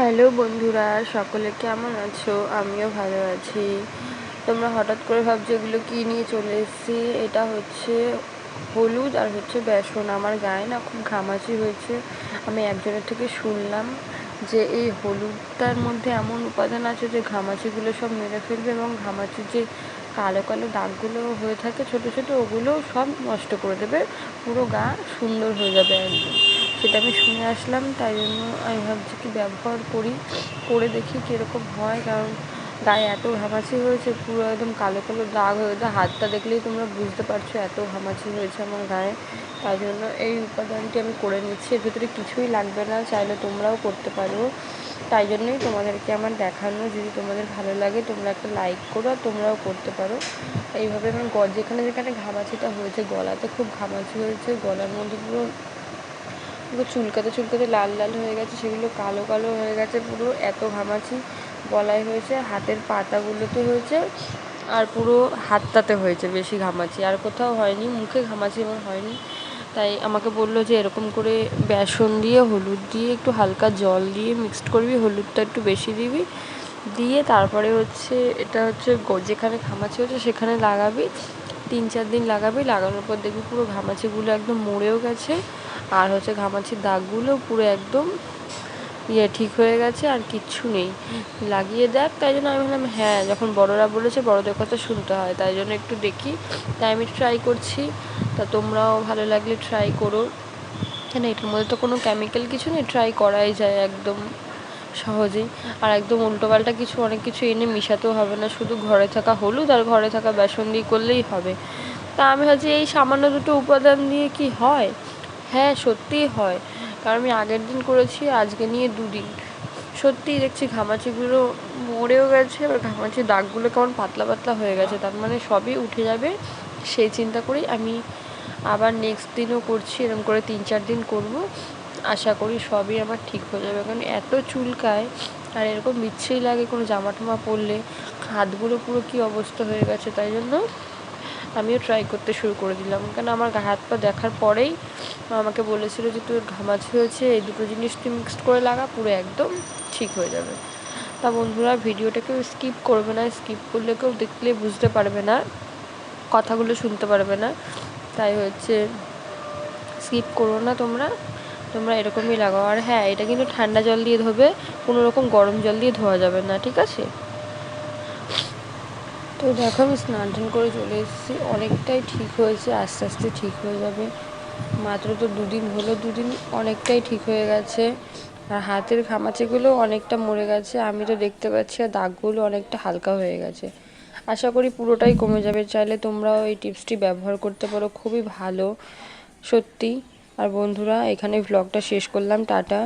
Hello বন্ধুরা, সকলে কেমন আছো? আমিও ভালো আছি। তোমরা হঠাৎ করে ভাবছো এগুলো কী নিয়ে চলে এসেছি। এটা হচ্ছে হলুদ আর হচ্ছে বেসন। আমার গায়ে না খুব ঘামাচি হয়েছে। আমি একজনের থেকে শুনলাম যে এই হলুদটার মধ্যে এমন উপাদান আছে যে ঘামাচিগুলো সব মেরে ফেলবে এবং ঘামাচির যে কালো কালো দাগগুলো হয়ে থাকে ছোটো ছোটো, ওগুলো সব নষ্ট করে দেবে, পুরো গা সুন্দর হয়ে যাবে একদম। সেটা আমি শুনে আসলাম, তাই জন্য আমি ভাবছি কি ব্যবহার করে দেখি কীরকম হয়। কারণ গায়ে এত ঘামাচি হয়েছে, পুরো একদম কালো কালো দাগ হয়ে যায়। হাতটা দেখলেই তোমরা বুঝতে পারছো এত ঘামাচি হয়েছে আমার গায়ে। তাই জন্য এই উপাদানটি আমি করে নিচ্ছি। এর ভিতরে কিছুই লাগবে না, চাইলে তোমরাও করতে পারো। তাই জন্যই তোমাদেরকে আমার দেখানো। যদি তোমাদের ভালো লাগে তোমরা একটা লাইক করো আর তোমরাও করতে পারো। এইভাবে আমার যেখানে যেখানে ঘামাচিটা হয়েছে, গলাতে খুব ঘামাচি হয়েছে, গলার মধ্যে পুরো চুলকাতে চুলকাতে লাল লাল হয়ে গেছে, সেগুলো কালো কালো হয়ে গেছে পুরো, এত ঘামাচি গলায় হয়েছে, হাতের পাতাগুলোতে হয়েছে, আর পুরো হাতটাতে হয়েছে বেশি ঘামাচি। আর কোথাও হয়নি, মুখে ঘামাচি আমার হয়নি। তাই আমাকে বললো যে এরকম করে বেসন দিয়ে হলুদ দিয়ে একটু হালকা জল দিয়ে মিক্সড করবি, হলুদটা একটু বেশি দিবি, দিয়ে তারপরে হচ্ছে এটা হচ্ছে যেখানে ঘামাচি হচ্ছে সেখানে লাগাবি। 3-4 দিন লাগাবি, লাগানোর পর দেখবি পুরো ঘামাচিগুলো একদম মরেও গেছে, আর হচ্ছে ঘামাচির দাগগুলো পুরো একদম ঠিক হয়ে গেছে, আর কিচ্ছু নেই। লাগিয়ে দেখ। তাই জন্য আমি বললাম হ্যাঁ, যখন বড়রা বলেছে বড়দের কথা শুনতে হয়, তাই জন্য একটু দেখি, তাই আমি ট্রাই করছি। তা তোমরাও ভালো লাগলে ট্রাই করো। কেন এটার মধ্যে তো কোনো কেমিক্যাল কিছু নেই, ট্রাই করাই যায় একদম সহজেই। আর একদম উল্টোপাল্টা অনেক কিছু এনে মেশাতেও হবে না, শুধু ঘরে থাকা হলুদ আর ঘরে থাকা বেসন দিয়ে করলেই হবে। তা আমি ভাবছি এই সামান্য দুটো উপাদান দিয়ে কি হয়? হ্যাঁ, সত্যিই হয়। কারণ আমি আগের দিন করেছি, আজকে নিয়ে 2 দিন, সত্যিই দেখছি ঘামাচিগুলো মরেও গেছে, এবার ঘামাচির দাগগুলো কেমন পাতলা পাতলা হয়ে গেছে, তার মানে সবই উঠে যাবে। সেই চিন্তা করেই আমি আবার নেক্সট দিনও করছি, এরকম করে 3-4 দিন করব। আশা করি সবই আমার ঠিক হয়ে যাবে। কারণ এত চুলকায় আর এরকম বিচ্ছিরি লাগে কোনো জামা টামা পরলে, হাতগুলো পুরো কী অবস্থা হয়ে গেছে। তাই জন্য আমিও ট্রাই করতে শুরু করে দিলাম। কেন আমার হাত পা দেখার পরেই আমাকে বলেছিল যে তোর ঘামাচি হয়েছে, এই দুটো জিনিস তুই মিক্সড করে লাগা, পুরো একদম ঠিক হয়ে যাবে। তা বন্ধুরা, ভিডিওটা কেউ স্কিপ করবে না, স্কিপ করলে কেউ দেখলে বুঝতে পারবে না, কথাগুলো শুনতে পারবে না। তাই হচ্ছে স্কিপ করো না তোমরা, তোমরা এরকমই লাগাও। আর হ্যাঁ, এটা কিন্তু ঠান্ডা জল দিয়ে ধোবে, কোনো রকম গরম জল দিয়ে ধোয়া যাবে না, ঠিক আছে? তো দেখো আমি স্নান টান করে চলে এসেছি, অনেকটাই ঠিক হয়েছে, আস্তে আস্তে ঠিক হয়ে যাবে। মাত্র তো 2 দিন হলো, 2 দিন অনেকটাই ঠিক হয়ে গেছে। আর হাতের ঘামাচিগুলো অনেকটা মরে গেছে, আমি তো দেখতে পাচ্ছি, আর দাগগুলো অনেকটা হালকা হয়ে গেছে। আশা করি পুরোটাই কমে যাবে। চাইলে তোমরাও এই টিপসটি ব্যবহার করতে পারো, খুবই ভালো সত্যি। আর বন্ধুরা, এখানে ভ্লগটা শেষ করলাম, টাটা।